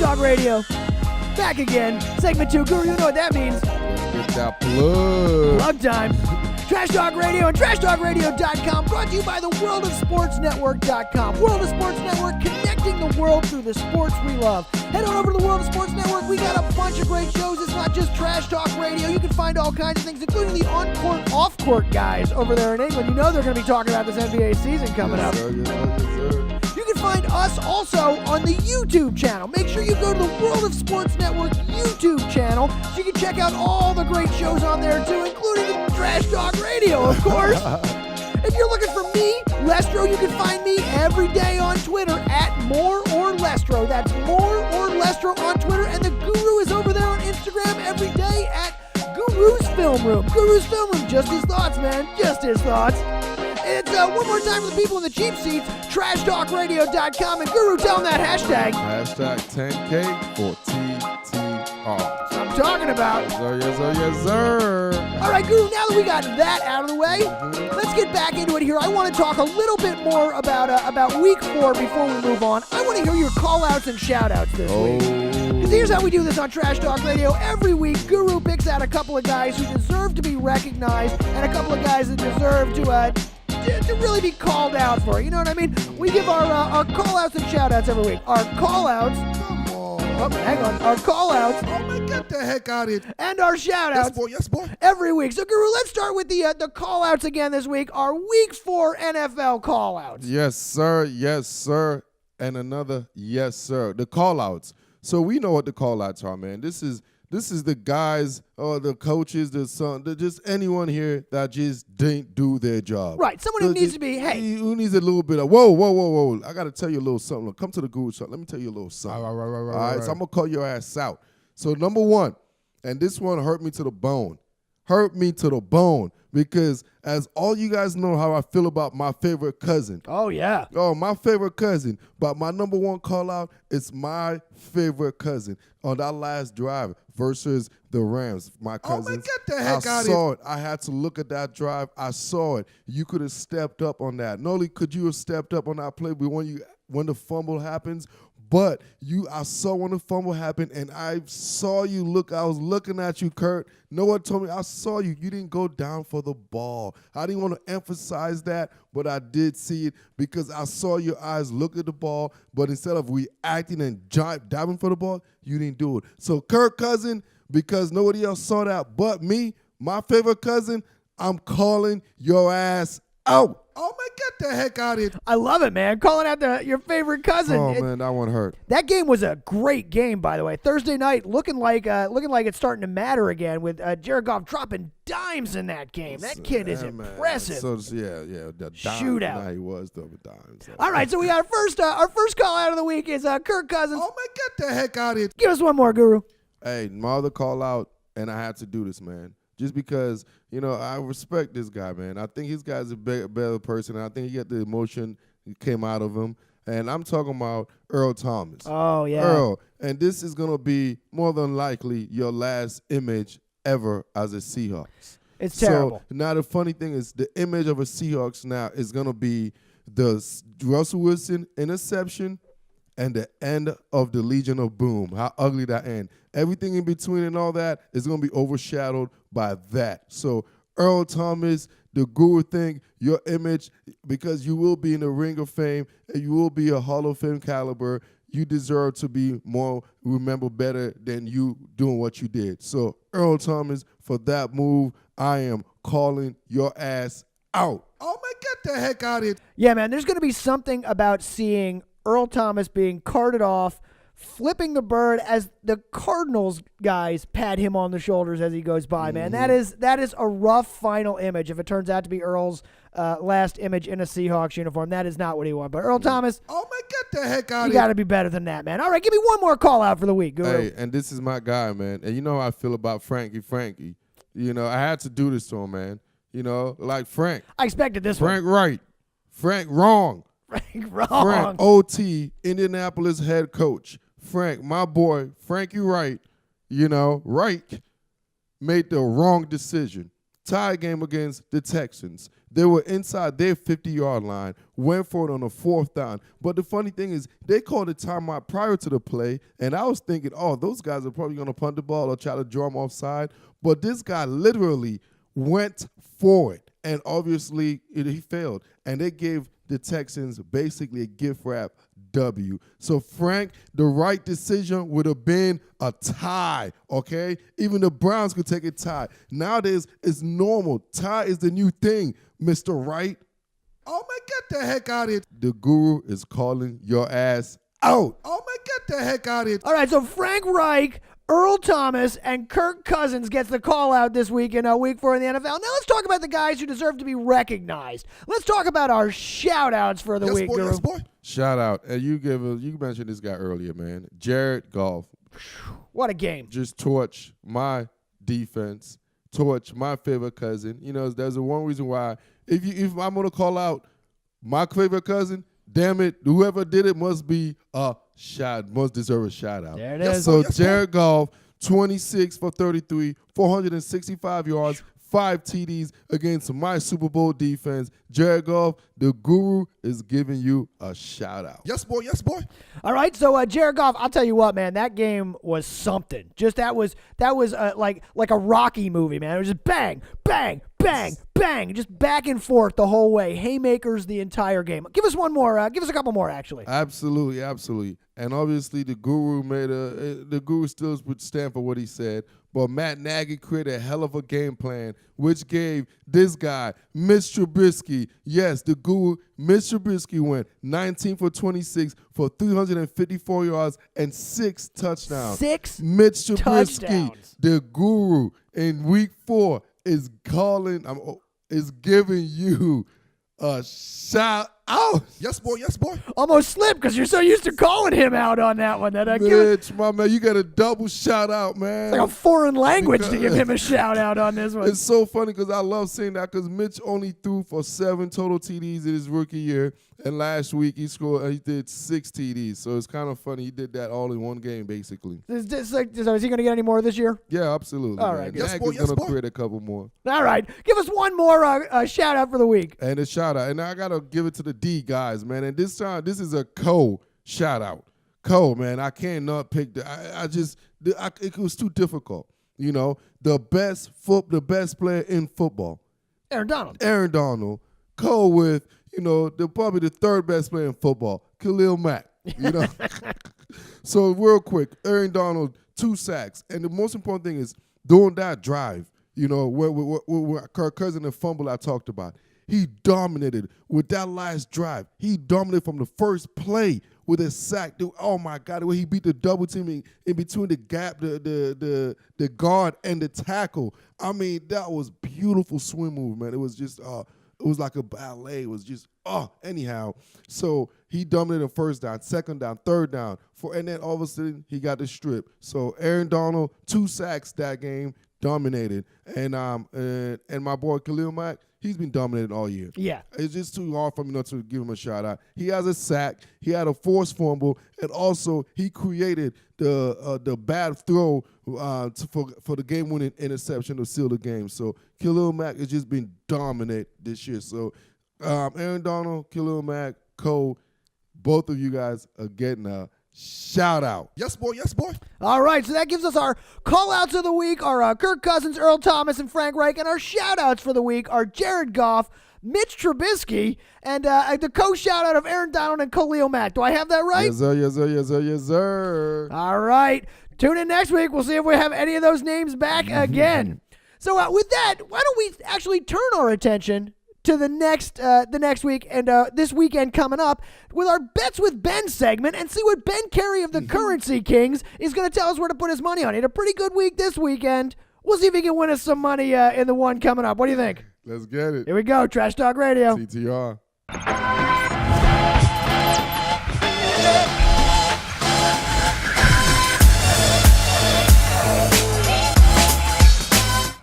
Talk Radio. Back again. Segment 2. Guru, you know what that means. Let's get that plug. Plug time. Trash Talk Radio and TrashTalkRadio.com, brought to you by the WorldOfSportsNetwork.com. World of Sports Network, connecting the world through the sports we love. Head on over to the World of Sports Network. We got a bunch of great shows. It's not just Trash Talk Radio. You can find all kinds of things, including the on-court, off-court guys over there in England. You know they're going to be talking about this NBA season coming up. Sir, yes, sir. You can find us also on the YouTube channel. Make sure you go to the World of Sports Network YouTube channel so you can check out all the great shows on there too, including the Trash Talk Radio, of course. If you're looking for me, Lestro, you can find me every day on Twitter at More or Lestro. That's More or Lestro on Twitter, and the Guru is over there on Instagram every day at Guru's Film Room. Guru's Film Room, just his thoughts, man, just his thoughts. It's one more time for the people in the cheap seats, TrashTalkRadio.com, and Guru, tell them that hashtag. Hashtag 10K for TTR. That's what I'm talking about. Yes, sir, yes, sir, yes, sir. All right, Guru, now that we got that out of the way, let's get back into it here. I want to talk a little bit more about week 4 before we move on. I want to hear your call-outs and shout-outs this week. Because here's how we do this on Trash Talk Radio. Every week, Guru picks out a couple of guys who deserve to be recognized and a couple of guys that deserve to really be called out for it. You know what I mean? We give our call-outs and shout-outs every week. Our call-outs... Oh, hang on. Our call-outs... Oh, man, get the heck out of it. And our shout-outs... Yes, boy, yes, boy. Every week. So, Guru, let's start with the call-outs again this week. Our Week 4 NFL call-outs. Yes, sir, yes, sir, and another yes, sir. The call-outs. So we know what the call-outs are, man. This is the guys or the coaches, just anyone here that just didn't do their job. Right. Someone who needs to be, hey. Who needs a little bit of, whoa. I got to tell you a little something. Come to the Guru Show. Let me tell you a little something. All right. So I'm going to call your ass out. So number 1, and this one hurt me to the bone. Because as all you guys know how I feel about my favorite cousin. Oh, yeah. Oh, my favorite cousin. But my number 1 call out is my favorite cousin on that last drive versus the Rams. My cousins. Oh, man, get the heck out of it. I saw it. I had to look at that drive. I saw it. You could have stepped up on that. Not only could you have stepped up on that play, but when the fumble happens, but I saw when the fumble happened, and I saw you look. I was looking at you, Kurt. No one told me. I saw you. You didn't go down for the ball. I didn't want to emphasize that, but I did see it because I saw your eyes look at the ball, but instead of reacting and diving for the ball, you didn't do it. So, Kirk Cousin, because nobody else saw that but me, my favorite cousin, I'm calling your ass out. Oh, man, get the heck out of it. I love it, man. Calling out your favorite cousin. Oh, man, that one hurt. That game was a great game, by the way. Thursday night, looking like it's starting to matter again with Jared Goff dropping dimes in that game. That kid is impressive. So, the dime. Shootout. Nah, he was double dimes. So. All right, so we got our first call out of the week is Kirk Cousins. Oh, man, get the heck out of it. Give us one more, Guru. Hey, my other call out, and I had to do this, man. Just because, I respect this guy, man. I think this guy's a better person. I think he got the emotion that came out of him. And I'm talking about Earl Thomas. Oh, yeah. Earl. And this is going to be more than likely your last image ever as a Seahawks. It's terrible. So now the funny thing is the image of a Seahawks now is going to be the Russell Wilson interception and the end of the Legion of Boom. How ugly that end. Everything in between and all that is going to be overshadowed by that. So Earl Thomas, the Guru thing, your image, because you will be in the Ring of Fame and you will be a Hall of Fame caliber, you deserve to be more remembered better than you doing what you did. So Earl Thomas, for that move, I am calling your ass out. Oh, man, get the heck out of it. Yeah, man, there's going to be something about seeing Earl Thomas being carted off, flipping the bird as the Cardinals guys pat him on the shoulders as he goes by, man. That is a rough final image if it turns out to be Earl's last image in a Seahawks uniform. That is not what he wanted. But Earl Thomas, oh, man, get the heck out of you it. got to be better than that, man. All right, give me one more call out for the week, Guru. Hey, and this is my guy, man. And you know how I feel about Frankie. I had to do this to him, man. Like Frank. I expected this Frank one. right. Frank wrong. Frank wrong. Frank OT, Indianapolis head coach. Frank, my boy, Frankie Wright, Wright made the wrong decision. tie game against the Texans. They were inside their 50-yard line, went for it on a 4th down. But the funny thing is, they called a timeout prior to the play, and I was thinking, oh, those guys are probably going to punt the ball or try to draw them offside. But this guy literally went for it, and obviously he failed. And they gave the Texans basically a gift wrap W. So, Frank, the right decision would have been a tie, okay? Even the Browns could take a tie. Nowadays, it's normal. Tie is the new thing, Mr. Wright. Oh, man, get the heck out of here. The guru is calling your ass out. Oh, man, get the heck out of here. All right, so Frank Reich, Earl Thomas, and Kirk Cousins gets the call out this week in week 4 in the NFL. Now let's talk about the guys who deserve to be recognized. Let's talk about our shout-outs for the Yes, week, boy, Guru. yes, boy. Shout out. And you mentioned this guy earlier, man. Jared Goff. What a game. Just torch my defense, torch my favorite cousin. You know, there's one reason why. If I'm gonna call out my favorite cousin, damn it, whoever did it must deserve a shout out. There it Yes, is. So yes, Jared Goff, 26 for 33, 465 yards, 5 TDs against my Super Bowl defense. Jared Goff, the guru, is giving you a shout out. Yes, boy, yes, boy. All right, so Jared Goff, I'll tell you what, man, that game was something. Just that was like a Rocky movie, man. It was just bang, bang, bang, bang, just back and forth the whole way. Haymakers the entire game. Give us one more. Give us a couple more, actually. Absolutely, absolutely. And obviously, the guru still would stand for what he said. But Matt Nagy created a hell of a game plan, which gave this guy, Mitch Trubisky, yes, the guru, Mitch Trubisky went 19 for 26 for 354 yards and 6 touchdowns. 6 Mitch Trubisky, touchdowns. the guru, in week 4 is giving you a shout out. Yes, boy, yes, boy. Almost slipped because you're so used to calling him out on that one. That give it Mitch, my man, you got a double shout out, man. like a foreign language to give him a shout out on this one. It's so funny because I love seeing that because Mitch only threw for 7 total TDs in his rookie year. And last week he did 6 TDs. So it's kind of funny. He did that all in one game, basically. Is he going to get any more this year? Yeah, absolutely. All man. right, good. Yes, boy, Nagy's yes, going to boy. create a couple more. All right. Give us one more shout out for the week. And a shout out. And I got to give it to the D guys, man. And this time, this is a shout out. Man, I cannot pick it was too difficult. You know, the best player in football, Aaron Donald. Aaron Donald, with, you know, probably the 3rd best player in football, Khalil Mack. You know, so real quick, Aaron Donald 2 sacks, and the most important thing is during that drive, you know, where Kirk Cousins and fumble I talked about, he dominated with that last drive. He dominated from the first play with a sack. Dude, oh my God, the way he beat the double team in between the gap, the guard and the tackle. I mean, that was beautiful swim move, man. It was just it was like a ballet. It was just, anyhow. So he dominated first down, second down, third down. And then all of a sudden, he got the strip. So Aaron Donald, 2 sacks that game, dominated. And my boy Khalil Mack, he's been dominated all year. Yeah. It's just too hard for me not to give him a shout out. He has a sack. He had a forced fumble, and also he created the bad throw for the game-winning interception to seal the game. So Khalil Mack has just been dominant this year. So Aaron Donald, Khalil Mack, Cole, both of you guys are getting a shout out. Yes, boy, yes, boy. All right, so that gives us our call-outs of the week, our Kirk Cousins, Earl Thomas, and Frank Reich, and our shout-outs for the week are Jared Goff, Mitch Trubisky, and the co-shout-out of Aaron Donald and Khalil Mack. Do I have that right? Yes, sir, yes, sir, yes, sir, yes, sir. All right. Tune in next week. We'll see if we have any of those names back again. So with that, why don't we actually turn our attention to the next week and this weekend coming up with our Bets with Ben segment and see what Ben Carey of the Currency Kings is going to tell us where to put his money on. He had a pretty good week this weekend. We'll see if he can win us some money in the one coming up. What do you think? Let's get it. Here we go. Trash Talk Radio. TTR.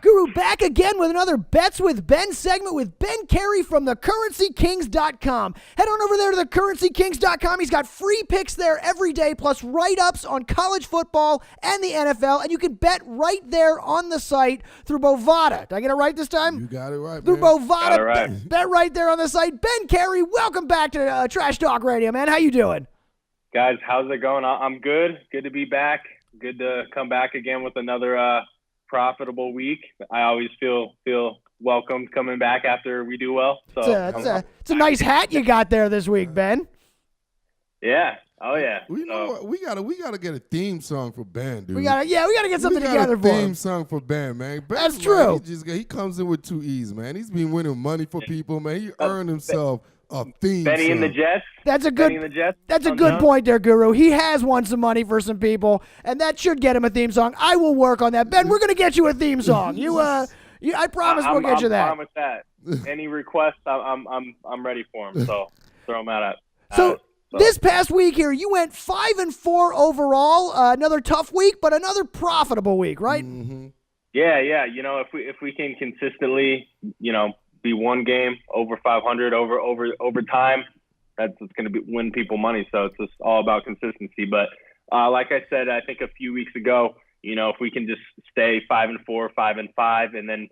Guru, back back again with another Bets with Ben segment with Ben Carey from thecurrencykings.com. Head on over there to thecurrencykings.com. He's got free picks there every day, plus write-ups on college football and the NFL, and you can bet right there on the site through Bovada. Did I get it right this time? You got it right, Through man. Bovada. Got it right. Bet right there on the site. Ben Carey, welcome back to Trash Talk Radio, man. How you doing? Guys, how's it going? I'm good. Good to be back. Good to come back again with another profitable week. I always feel welcomed coming back after we do well. So It's a nice hat you got there this week, Ben. yeah. Oh yeah. You know what? We gotta get a theme song for Ben, dude. We gotta get something we got together a for theme him. song for Ben, man. Ben, That's man, true. He comes in with 2 E's, man. He's been winning money for people, man. He earned himself a theme Benny song. and the Jets. That's a Benny good. and the Jets. That's a Thumbs good up. point there, Guru. He has won some money for some people, and that should get him a theme song. I will work on that. Ben, we're gonna get you a theme song. I promise we'll get you I'm that. fine with that. Any requests, I'm ready for them. So throw them out. So this past week here, you went 5-4 overall. Another tough week, but another profitable week, right? Mm-hmm. Yeah. You know, if we can consistently, be one game over 500 over time, that's going to win people money. So it's just all about consistency. But like I said, I think a few weeks ago, if we can just stay 5-4, 5-5, and then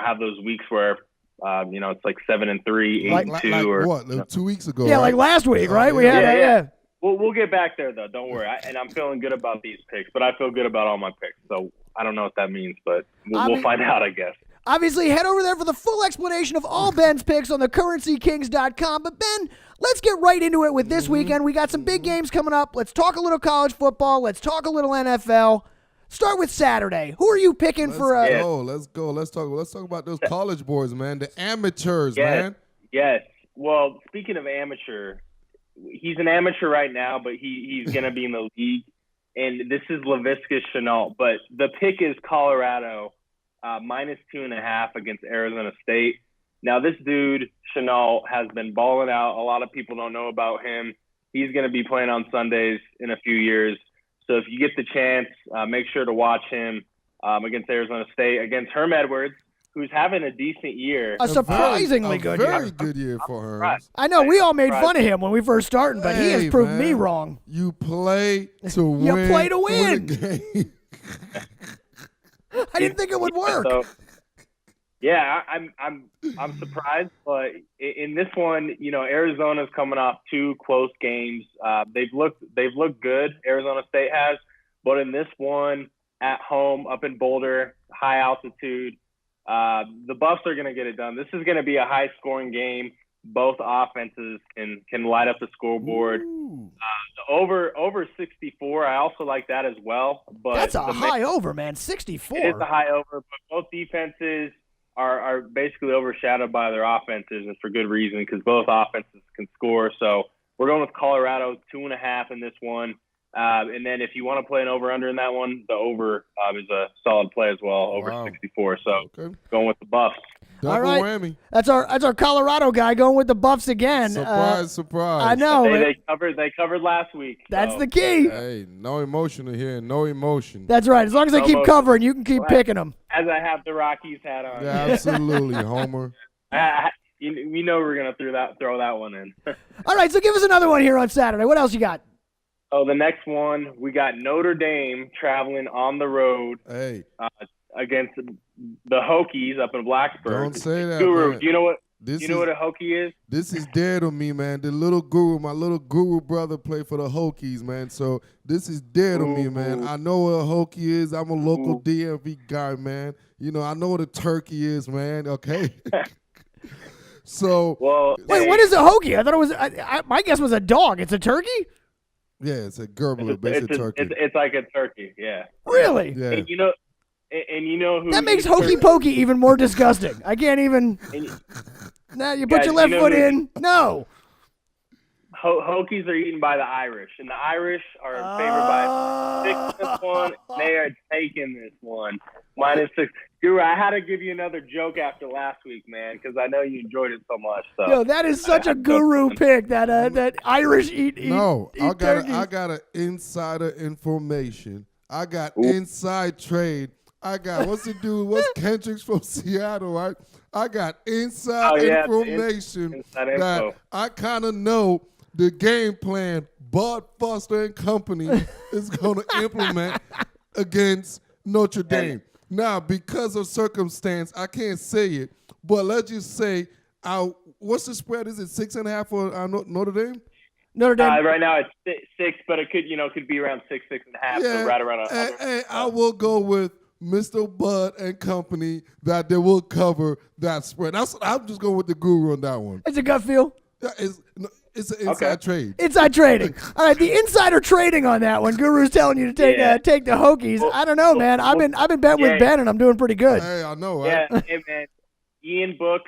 have those weeks where it's like 7-3, 8-2, Like or what? 2 weeks ago. Yeah, right? like last week, right? We yeah. had Yeah. We'll get back there though. Don't worry. And I'm feeling good about these picks, but I feel good about all my picks. So I don't know what that means, but we'll find out, I guess. Obviously, head over there for the full explanation of all Ben's picks on thecurrencykings.com. But, Ben, let's get right into it with this weekend. We got some big games coming up. Let's talk a little college football. Let's talk a little NFL. Start with Saturday. Who are you picking Let's for? go. Let's go. Let's talk about those college boys, man. The amateurs, man. Yes. Well, speaking of amateur, he's an amateur right now, but he's going to be in the league. And this is Laviska Shenault. But the pick is Colorado. -2.5 against Arizona State. Now, this dude, Shenault, has been balling out. A lot of people don't know about him. He's going to be playing on Sundays in a few years. So if you get the chance, make sure to watch him against Arizona State, against Herm Edwards, who's having a decent year. A surprisingly good year. Very good year for her. Right. I know we all made fun of him when we first started, but he has Hey, proved man. me wrong. You play to win. You play to win. a game. I didn't think it would work. So, yeah, I'm surprised, but in this one, Arizona's coming off 2 close games. They've looked good. Arizona State has, but in this one at home, up in Boulder, high altitude, the Buffs are going to get it done. This is going to be a high-scoring game. Both offenses can light up the scoreboard. Ooh. Over 64. I also like that as well. But That's a high over, man. 64. It is a high over, but both defenses are basically overshadowed by their offenses, and for good reason, because both offenses can score. So we're going with Colorado 2.5 in this one. And then if you want to play an over-under in that one, the over is a solid play as well, over Wow. 64. So Okay. going with the Buffs. Double All right. whammy. That's our Colorado guy going with the Buffs again. Surprise. I know. They covered last week. That's so. the key. Hey, no emotion here. No emotion. That's right. As long as they keep Almost. covering, you can keep picking them. As I have the Rockies hat on. Yeah, absolutely, Homer. We know we're gonna throw that one in. All right, so give us another one here on Saturday. What else you got? Oh, the next one, we got Notre Dame traveling on the road Hey, against the Hokies up in Blacksburg. don't say that, Guru, man. do you know what? This You know what a Hokie is? This is dead to me, man. The little guru, my little guru brother played for the Hokies, man. So this is dead to me, man. I know what a Hokie is. I'm a local DMV guy, man. I know what a turkey is, man. Okay. So, Well, Wait, what is a hoagie? I thought it was. My guess was a dog. It's a turkey. yeah, it's a Gerber, basically turkey. It's like a turkey, yeah. Really? Yeah. And you know who That makes eats hokey turkey? pokey even more disgusting. I can't even. And you- Now you put Guys, your left you know foot who- in. No. Hokies are eaten by the Irish, and the Irish are favored by 6 in this one. They are taking this one. -6. Guru, I had to give you another joke after last week, man, because I know you enjoyed it so much. So. Yo, that is such a guru pick. That Irish eat. No, eat I turkey. got an insider information. I got inside trade I got what's the dude? What's Kendricks from Seattle, right? I got inside the information inside that info. I kind of know the game plan Bud Foster and company is going to implement against Notre Dame. Now, because of circumstance, I can't say it, but let's just say, what's the spread? Is it 6.5 for Notre Dame? Notre Dame. Right now it's 6, but it could be around 6.5, so right around. And I will go with Mr. Bud and company that they will cover that spread. I'm just going with the guru on that one. It's a gut feel. Yeah, it's an inside trade. Inside trading. All right, the insider trading on that one. Guru's telling you to take the Hokies. I don't know, man. I've been betting with Ben, and I'm doing pretty good. Hey, I know. Yeah, hey, man. Ian Book,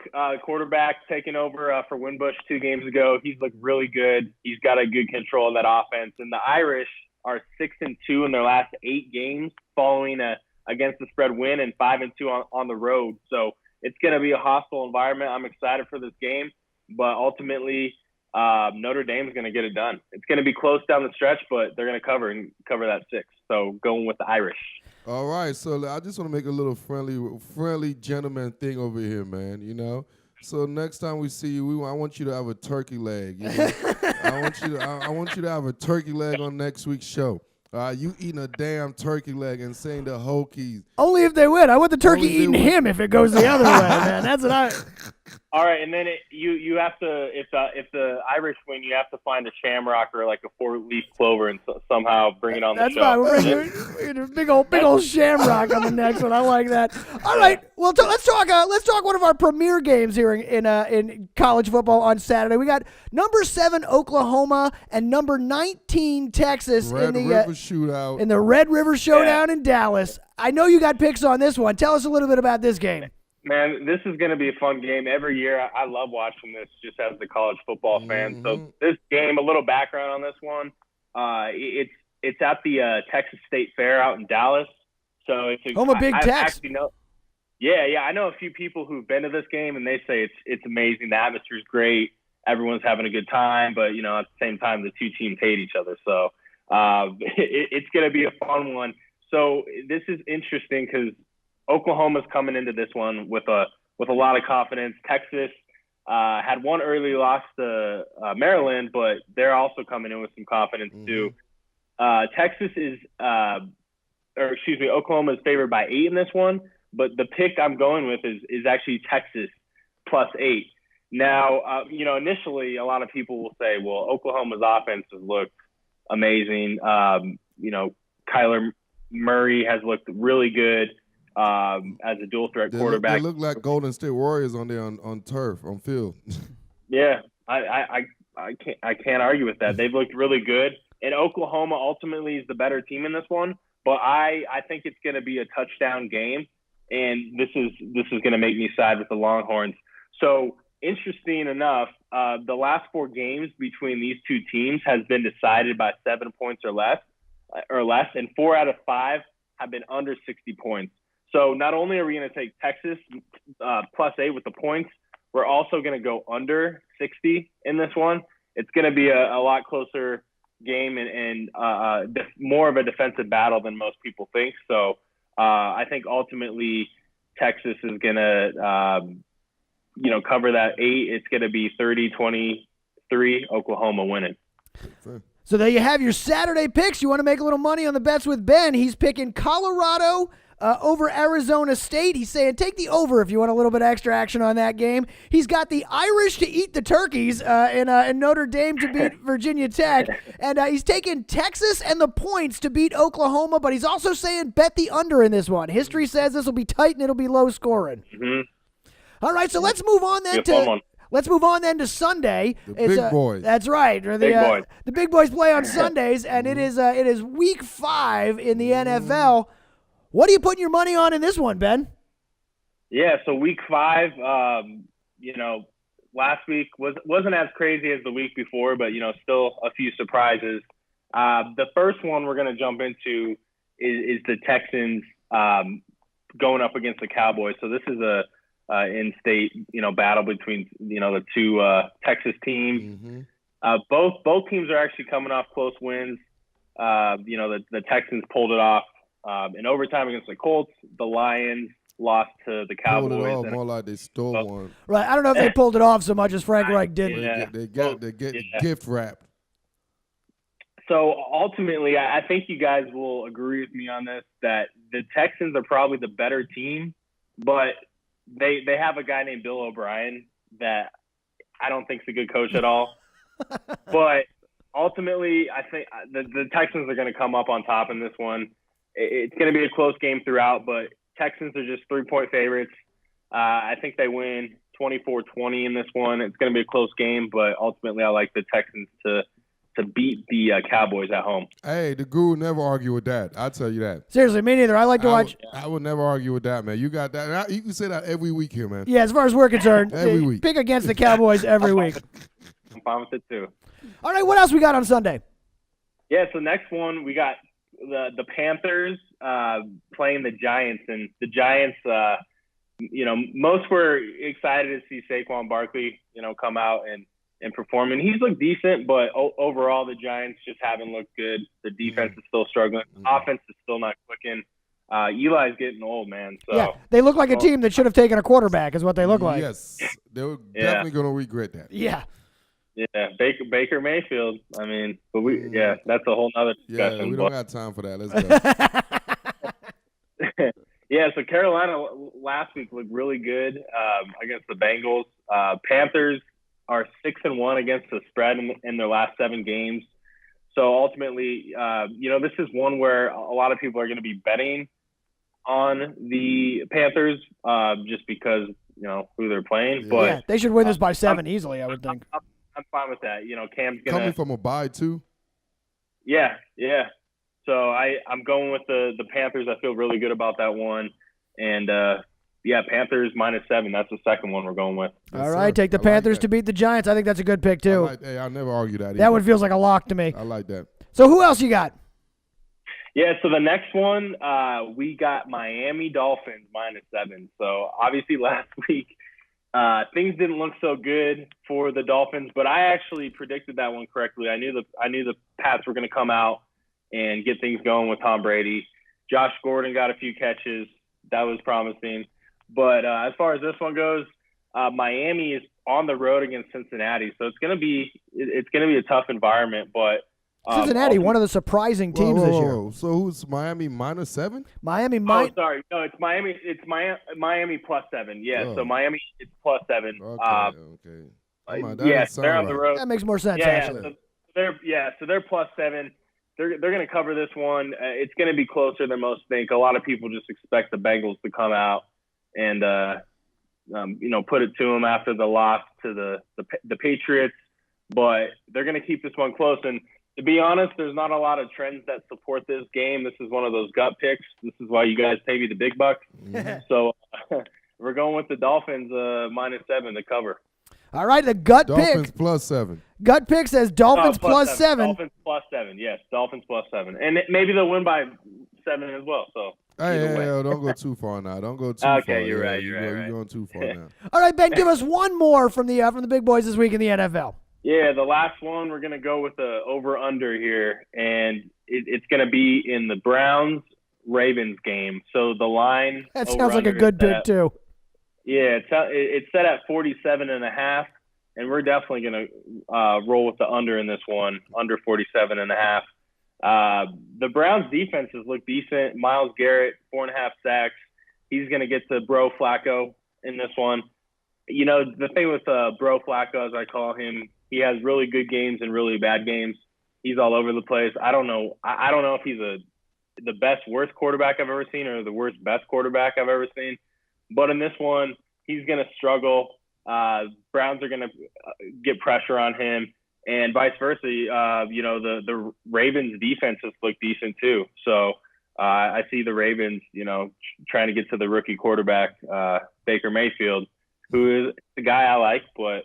quarterback, taking over for Winbush 2 games ago. He's looked really good. He's got a good control of that offense. And the Irish are 6-2 in their last 8 games, following a against the spread win and 5-2 on the road. So it's going to be a hostile environment. I'm excited for this game, but ultimately Notre Dame is going to get it done. It's going to be close down the stretch, but they're going to cover that 6. So going with the Irish. All right, so I just want to make a little friendly gentleman thing over here, man. You know, so next time we see you, I want you to have a turkey leg. You know? I want you to have a turkey leg on next week's show. You eating a damn turkey leg and saying the Hokies. Only if they win. I want the turkey eating him if it goes the other way, man. That's what I. All right, and then you have to if the Irish win, you have to find a shamrock or like a 4-leaf clover and somehow bring it on the show. That's fine. We're bringing big old shamrock on the next one. I like that. All right, well let's talk one of our premier games here in college football on Saturday. We got number 7 Oklahoma and number 19 Texas Red River Shootout in the Red River Showdown in Dallas. I know you got picks on this one. Tell us a little bit about this game. Man, this is going to be a fun game. Every year, I love watching this just as the college football fan. So this game, a little background on this one, it's at the Texas State Fair out in Dallas. So it's home of Big Tex. I know a few people who've been to this game, and they say it's amazing. The atmosphere's great. Everyone's having a good time, but, at the same time, the two teams hate each other. So it's going to be a fun one. So this is interesting because Oklahoma's coming into this one with a lot of confidence. Texas had one early loss to Maryland, but they're also coming in with some confidence too. Oklahoma is favored by 8 in this one, but the pick I'm going with is actually Texas plus 8. Now, initially a lot of people will say, well, Oklahoma's offense has looked amazing. Kyler Murray has looked really good. As a dual threat quarterback. They look like Golden State Warriors on there on turf, on field. Yeah, I can't argue with that. They've looked really good. And Oklahoma ultimately is the better team in this one, but I think it's going to be a touchdown game, and this is going to make me side with the Longhorns. So interesting enough, the last 4 games between these two teams has been decided by 7 points or less, and 4 out of 5 have been under 60 points. So not only are we going to take Texas plus 8 with the points, we're also going to go under 60 in this one. It's going to be a lot closer game and more of a defensive battle than most people think. So I think ultimately Texas is going to, cover that 8. It's going to be 30-23, Oklahoma winning. So there you have your Saturday picks. You want to make a little money on the bets with Ben. He's picking Colorado over Arizona State. He's saying take the over if you want a little bit extra action on that game. He's got the Irish to eat the turkeys and Notre Dame to beat Virginia Tech. And he's taking Texas and the points to beat Oklahoma, but he's also saying bet the under in this one. History says this will be tight and it'll be low scoring. Mm-hmm. All right, so let's move on then to Sunday. The big boys. That's right. The big boys play on Sundays, and it is week 5 in the NFL. What are you putting your money on in this one, Ben? Yeah, so week 5, last week wasn't as crazy as the week before, but still a few surprises. The first one we're going to jump into is the Texans going up against the Cowboys. So this is a in-state battle between the two Texas teams. Mm-hmm. Both teams are actually coming off close wins. The Texans pulled it off In overtime against the Colts, the Lions lost to the Cowboys. Pulled it off and- more like they stole one. Right. I don't know if they pulled it off so much as Frank Reich did. Yeah. They get Yeah. gift wrapped. So ultimately, I think you guys will agree with me on this, that the Texans are probably the better team, but they have a guy named Bill O'Brien that I don't think is a good coach at all. But ultimately, I think the Texans are going to come up on top in this one. It's going to be a close game throughout, but Texans are just 3-point favorites. I think they win 24-20 in this one. It's going to be a close game, but ultimately I like the Texans to beat the Cowboys at home. Hey, the guru never argue with that. I'll tell you that. Seriously, me neither. I like to watch. I would never argue with that, man. You got that. You can say that every week here, man. Yeah, as far as we're concerned, Every week. pick against the Cowboys every week. I'm fine with it too. All right, what else we got on Sunday? Yeah, so next one we got the Panthers playing the Giants, and the Giants, most were excited to see Saquon Barkley, come out and perform. And he's looked decent, but overall the Giants just haven't looked good. The defense is still struggling. Offense is still not clicking. Eli's getting old, man. So Yeah, they look like a team that should have taken a quarterback is what they look like. Yes, they were definitely going to regret that. Yeah. Yeah, Baker Mayfield. I mean, but that's a whole nother discussion. Yeah, we don't got time for that. Let's go. Yeah, so Carolina last week looked really good against the Bengals. Panthers are 6-1 against the spread in their last 7 games. So ultimately, this is one where a lot of people are going to be betting on the Panthers just because, who they're playing. But Yeah, they should win this by 7 easily, I would think. I'm fine with that. Cam's going to Coming from a bye, too. Yeah. So I'm going with the Panthers. I feel really good about that one. And, Panthers -7. That's the second one we're going with. Yes, All right, sir. take the I like Panthers that. to beat the Giants. I think that's a good pick, too. I'll never argue that. That one feels like a lock to me. I like that. So who else you got? Yeah, so the next one, we got Miami Dolphins -7. So obviously last week, things didn't look so good for the Dolphins, but I actually predicted that one correctly. I knew the Pats were going to come out and get things going with Tom Brady. Josh Gordon got a few catches. That was promising. But as far as this one goes, Miami is on the road against Cincinnati, so it's going to be a tough environment. But Cincinnati, one of the surprising teams this year. Whoa. So who's Miami -7? Miami Oh, might. sorry. No, it's Miami. It's Miami +7. Yeah, Oh. so Miami is +7. Okay. Okay. Come on, that Yeah, doesn't sound they're on the right. road. That makes more sense, Yeah, actually. so they're +7. They're going to cover this one. It's going to be closer than most think. A lot of people just expect the Bengals to come out and put it to them after the loss to the Patriots, but they're going to keep this one close. And to be honest, there's not a lot of trends that support this game. This is one of those gut picks. This is why you guys pay me the big bucks. So we're going with the Dolphins -7 to cover. All right, the gut Dolphins pick. +7. Gut pick says Dolphins +7. Dolphins +7. Yes, Dolphins +7, and maybe they'll win by 7 as well. So Hey, either way. don't go too far now. Don't go too far. Okay, you're right, You're you're right. going too far now. All right, Ben, give us one more from the big boys this week in the NFL. Yeah, the last one, we're going to go with the over-under here, and it's going to be in the Browns-Ravens game. So the line That sounds like a over-under good is pick, at- too. Yeah, it's set at 47.5, and we're definitely going to roll with the under in this one, under 47.5. The Browns' defense has looked decent. Myles Garrett, 4.5 sacks. He's going to get to Bro Flacco in this one. The thing with Bro Flacco, as I call him, he has really good games and really bad games. He's all over the place. I don't know if he's the best worst quarterback I've ever seen or the worst best quarterback I've ever seen. But in this one, he's going to struggle. Browns are going to get pressure on him, and vice versa. The Ravens defense has looked decent too. So I see the Ravens, trying to get to the rookie quarterback, Baker Mayfield, who is the guy I like, but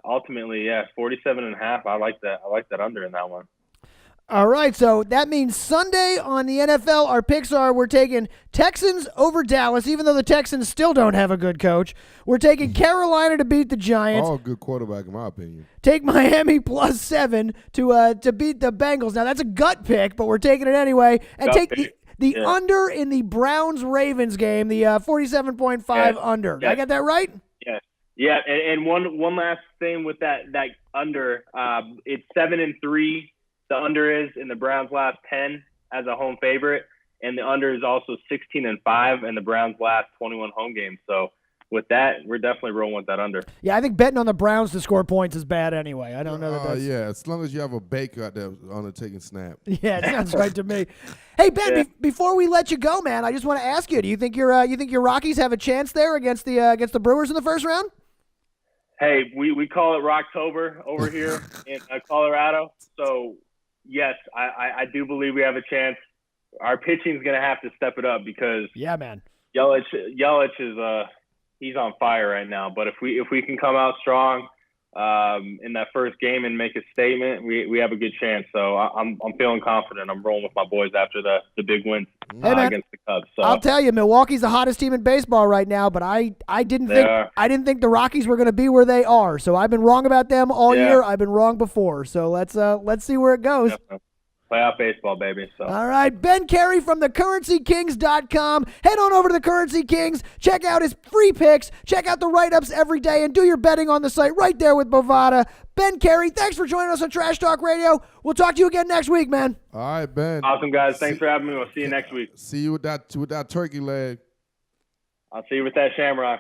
ultimately, 47.5. I like that. I like that under in that one. All right, so that means Sunday on the NFL, our picks are we're taking Texans over Dallas, even though the Texans still don't have a good coach. We're taking Carolina to beat the Giants. All good quarterback, in my opinion. Take Miami +7 to beat the Bengals. Now, that's a gut pick, but we're taking it anyway. And Gut take pick. the Yeah. under in the Browns-Ravens game, the 47.5 Yeah. under. Did Yeah. I get that right? Yeah, and one last thing with that under, it's 7-3. The under is in the Browns' last 10 as a home favorite, and the under is also 16-5 in the Browns' last 21 home games. So with that, we're definitely rolling with that under. Yeah, I think betting on the Browns to score points is bad anyway. I don't know that that's. Yeah, as long as you have a Baker out there on the taking snap. Yeah, it sounds right to me. Hey Ben, Yeah. before we let you go, man, I just want to ask you: do you think your Rockies have a chance there against the Brewers in the first round? Hey, we call it Rocktober over here in Colorado. So, yes, I do believe we have a chance. Our pitching's going to have to step it up because Yeah, man. Yelich is he's on fire right now. But if we can come out strong in that first game and make a statement, we have a good chance. So I'm feeling confident. I'm rolling with my boys after the big win Hey, man. against the Cubs. So I'll tell you, Milwaukee's the hottest team in baseball right now, but I didn't They think are. I didn't think the Rockies were going to be where they are. So I've been wrong about them all Yeah. year. I've been wrong before. So let's see where it goes. definitely. Playoff baseball, baby. So. All right, Ben Carey from thecurrencykings.com. Head on over to the Currency Kings. Check out his free picks. Check out the write-ups every day and do your betting on the site right there with Bovada. Ben Carey, thanks for joining us on Trash Talk Radio. We'll talk to you again next week, man. All right, Ben. Awesome, guys. Thanks for having me. We'll see you next week. See you with that turkey leg. I'll see you with that shamrock.